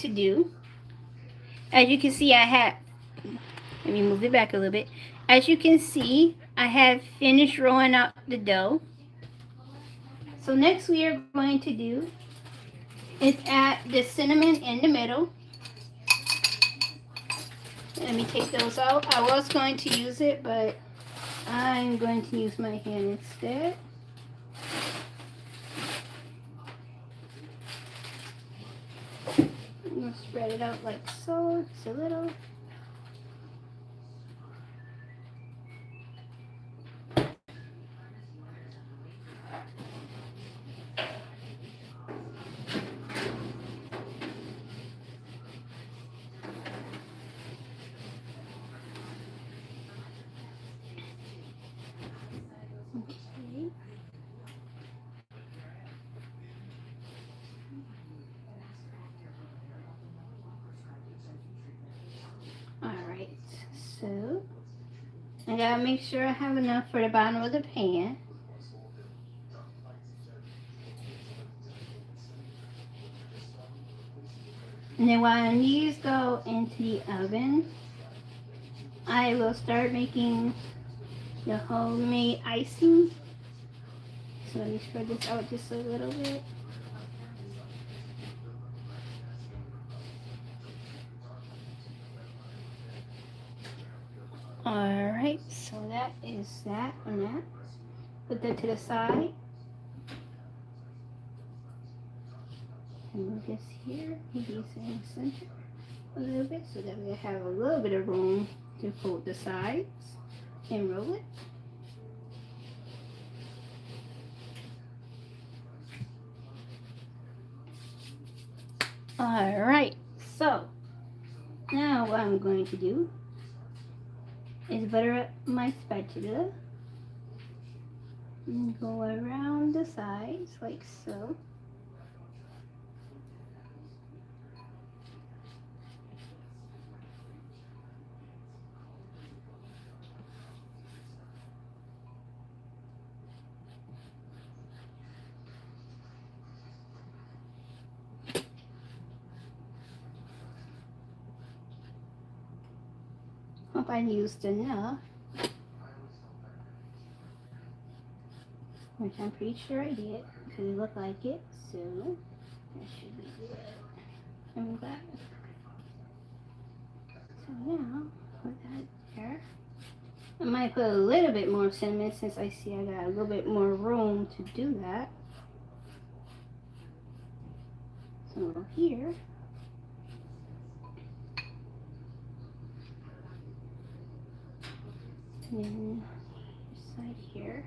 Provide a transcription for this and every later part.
to do, as you can see, let me move it back a little bit. As you can see, I have finished rolling out the dough. So next we are going to do is add the cinnamon in the middle. Let me take those out. I was going to use it, but I'm going to use my hand instead. I'm going to spread it out like so, just a little. Okay. Alright, so I gotta make sure I have enough for the bottom of the pan. And then while these go into the oven, I will start making the homemade icing. So let me spread this out just a little bit. Alright, so that is that on that. Put that to the side. And move this here, maybe it's in the center a little bit so that we have a little bit of room to fold the sides and roll it. Alright, so now what I'm going to do is butter up my spatula and go around the sides like so. Hope I used enough, which I'm pretty sure I did because it looked like it, so that should be good. I'm glad. So now, put that there. I might put a little bit more cinnamon since I see I got a little bit more room to do that. So here. And then this side here.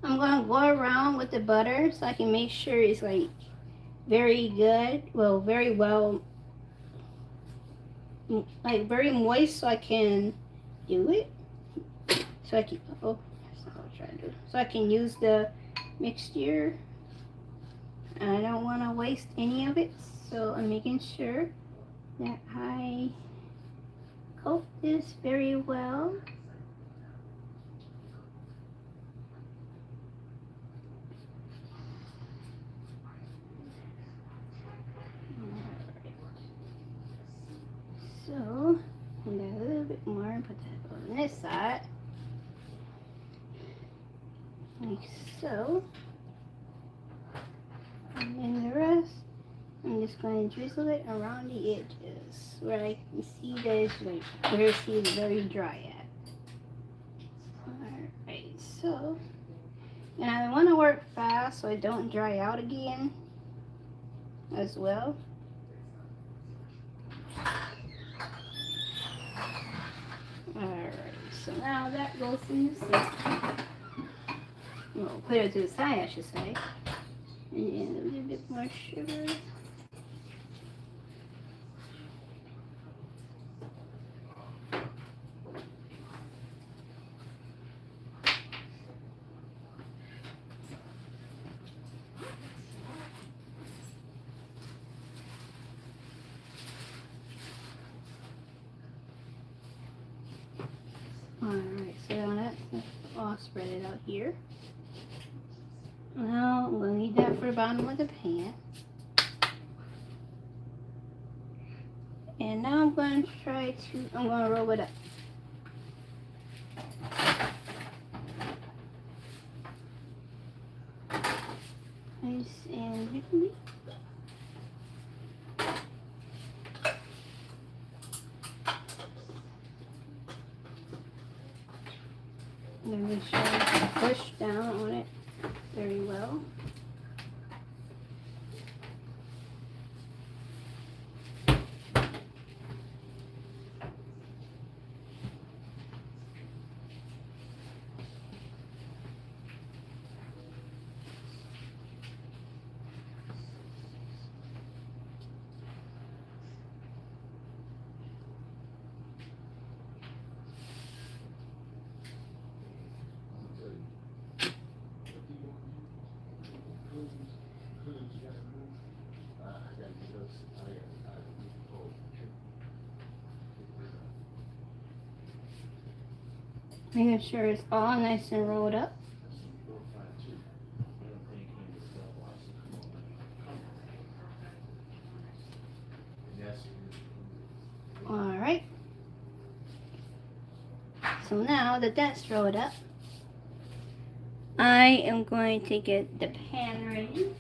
I'm going to go around with the butter so I can make sure it's like very good. Well, very well, like very moist so I can do it. So I can, oh, that's not what I'm trying to do. So I can use the mixture. I don't want to waste any of it. So I'm making sure that I coat this very well. So, and then a little bit more, put that on this side, like so. And then the rest, I'm just going to drizzle it around the edges where I can see that it's like, where it's very dry at. Alright, so, and I want to work fast so it don't dry out again as well. Alright, so now that goes in the sink. Well, put it to the side, I should say. And then a little bit more sugar. Alright, so now that's all spread it out here. Now I'm going to need that for the bottom of the pan. And now I'm going to I'm going to roll it up. Nice and wrinkly. I'm going to make sure I push down on it very well. Making sure it's all nice and rolled up. Alright. So now that that's rolled up, I am going to get the pan ready.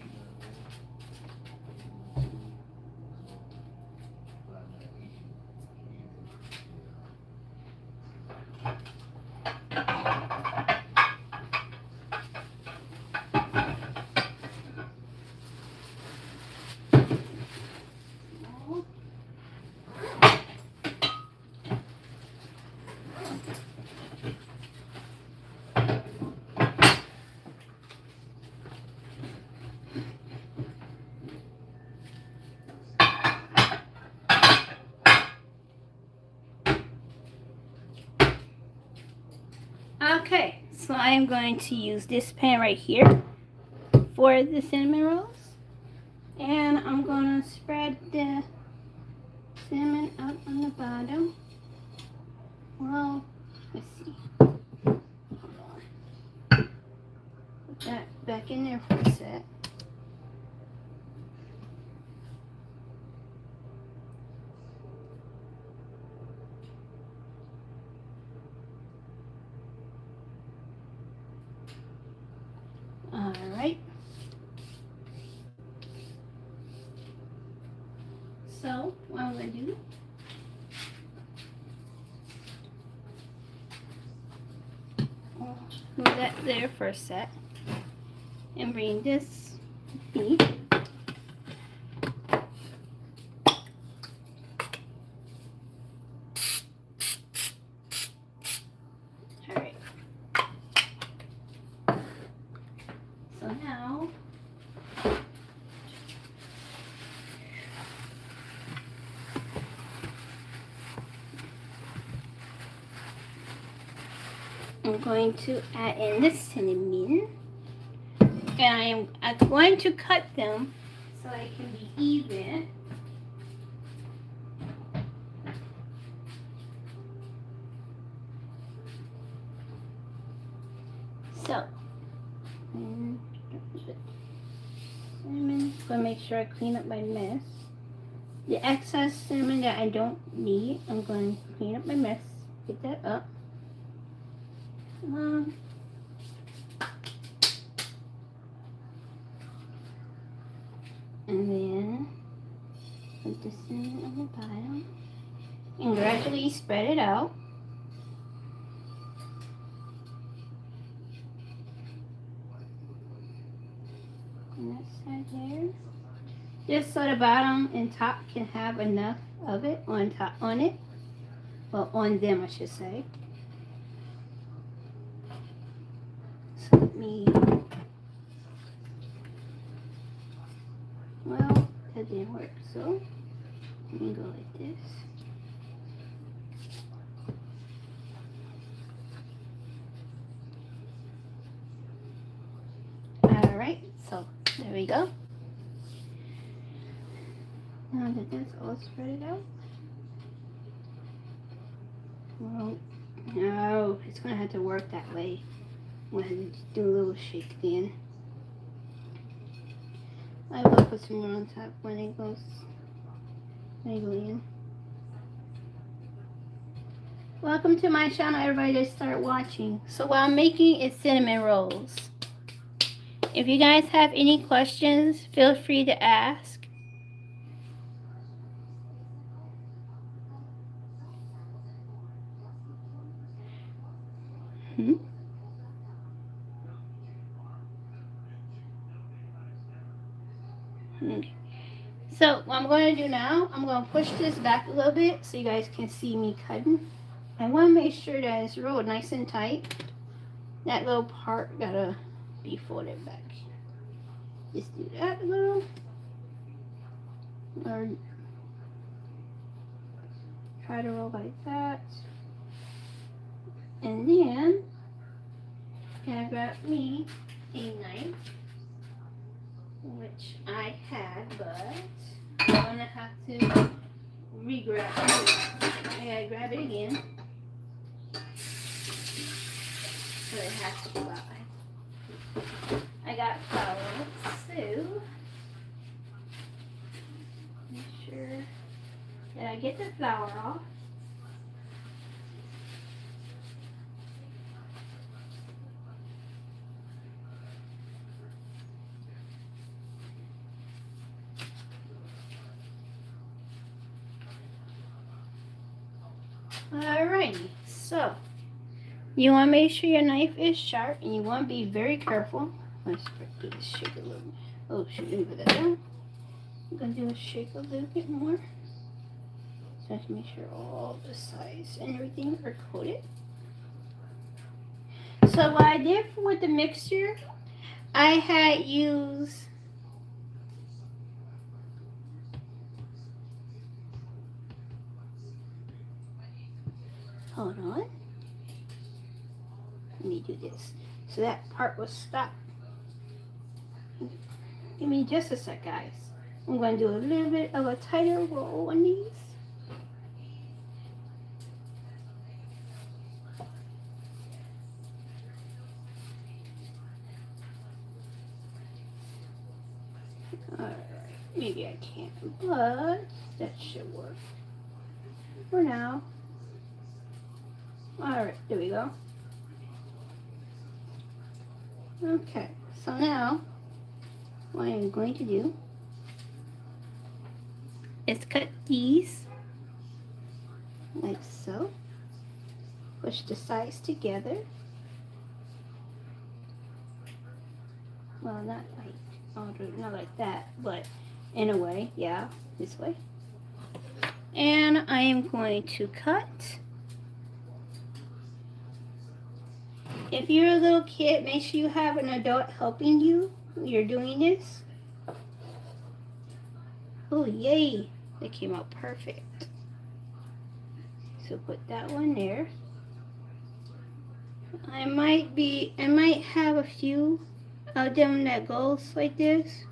Okay, so I am going to use this pan right here for the cinnamon rolls. And I'm going to spread the cinnamon out on the bottom. Well, let's see. Hold on. Put that back in there for a sec. Alright. So, what I'm going to do, move that there for a sec. And bring this beef. Alright. So now, I'm going to add in the cinnamon. And I'm going to cut them so they can be even. So, cinnamon. I'm going to make sure I clean up my mess. The excess cinnamon that I don't need, I'm going to clean up my mess. Get that up. And then put the cinnamon on the bottom and gradually spread it out. On that side there. Just so the bottom and top can have enough of it on top on it. Well, on them I should say. So let me, well, that didn't work, so let me go like this. Alright, so there we go. Now that that's all spread out. Well, no, it's going to have to work that way when do a little shake then. I will put some more on top when it goes in. Welcome to my channel, everybody that start watching. So what I'm making is cinnamon rolls. If you guys have any questions, feel free to ask. Okay. So what I'm going to do now, I'm going to push this back a little bit so you guys can see me cutting. I want to make sure that it's rolled nice and tight. That little part gotta be folded back. Just do that a little. Or try to roll like that. And then I grab me a knife, which I had, but I'm gonna have to re-grab it. I gotta grab it again. So it has to fly. I got flour, so make sure that I get the flour off. Alrighty, so you want to make sure your knife is sharp, and you want to be very careful. Let's do this shake a little bit. Oh, shoot, let me put that down. I'm going to do a shake a little bit more. So I have to make sure all the sides and everything are coated. So what I did with the mixture, I had used hold on. Let me do this. So that part was stopped. Give me just a sec, guys. I'm going to do a little bit of a tighter roll on these. Alright, maybe I can't, but that should work for now. Alright, there we go. Okay, so now what I am going to do is cut these like so. Push the sides together. Well, not like that, but in a way, yeah, this way. And I am going to cut. If you're a little kid, make sure you have an adult helping you when you're doing this. Oh, yay! That came out perfect. So put that one there. I might have a few of them that goes like this.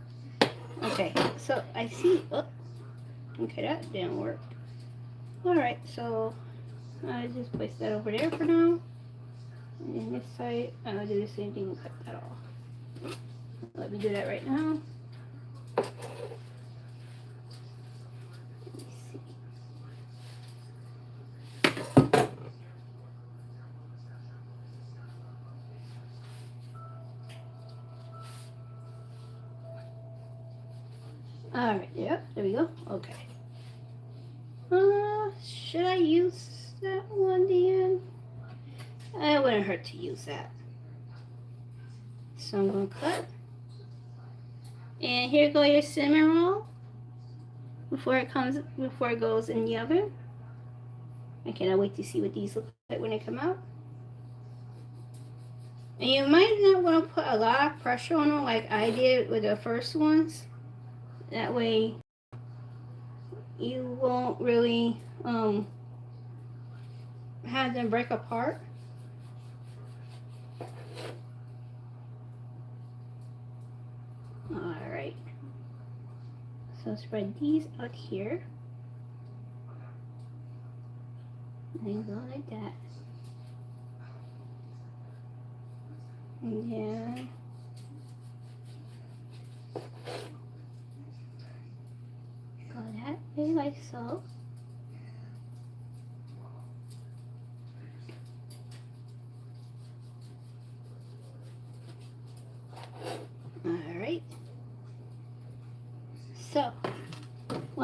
Okay, so I see, oh, okay, that didn't work. Alright, so I just place that over there for now. And then this side, I'll do the same thing and cut that off. Let me do that right now. Let me see. Alright, yep, there we go. Okay. Should I use that one then? It wouldn't hurt to use that. So I'm gonna cut. And here go your cinnamon roll before it goes in the oven. I cannot wait to see what these look like when they come out. And you might not want to put a lot of pressure on them like I did with the first ones. That way you won't really have them break apart. Alright. So spread these out here. And go like that. And then go that way like so.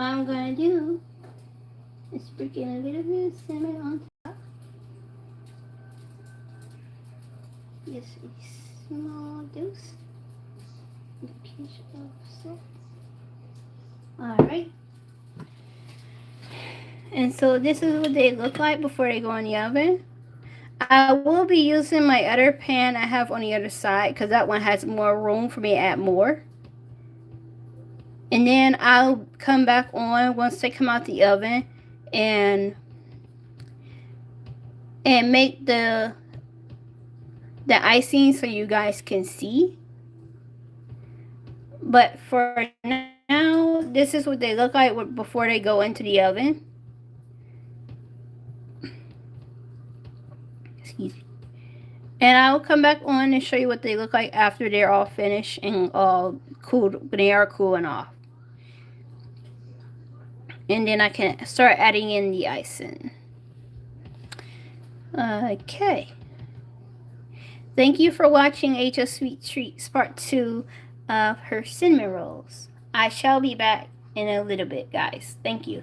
I'm going to do is sprinkle a little bit of cinnamon on top. Just a small dose. A pinch of salt. Alright. And so this is what they look like before they go in the oven. I will be using my other pan I have on the other side because that one has more room for me to add more. And then I'll come back on once they come out the oven and make the icing so you guys can see. But for now, this is what they look like before they go into the oven. Excuse me. And I'll come back on and show you what they look like after they're all finished and all cooled, when they are cooling off. And then I can start adding in the icing. Okay. Thank you for watching H.O. Sweet Treats Part 2 of her cinnamon rolls. I shall be back in a little bit, guys. Thank you.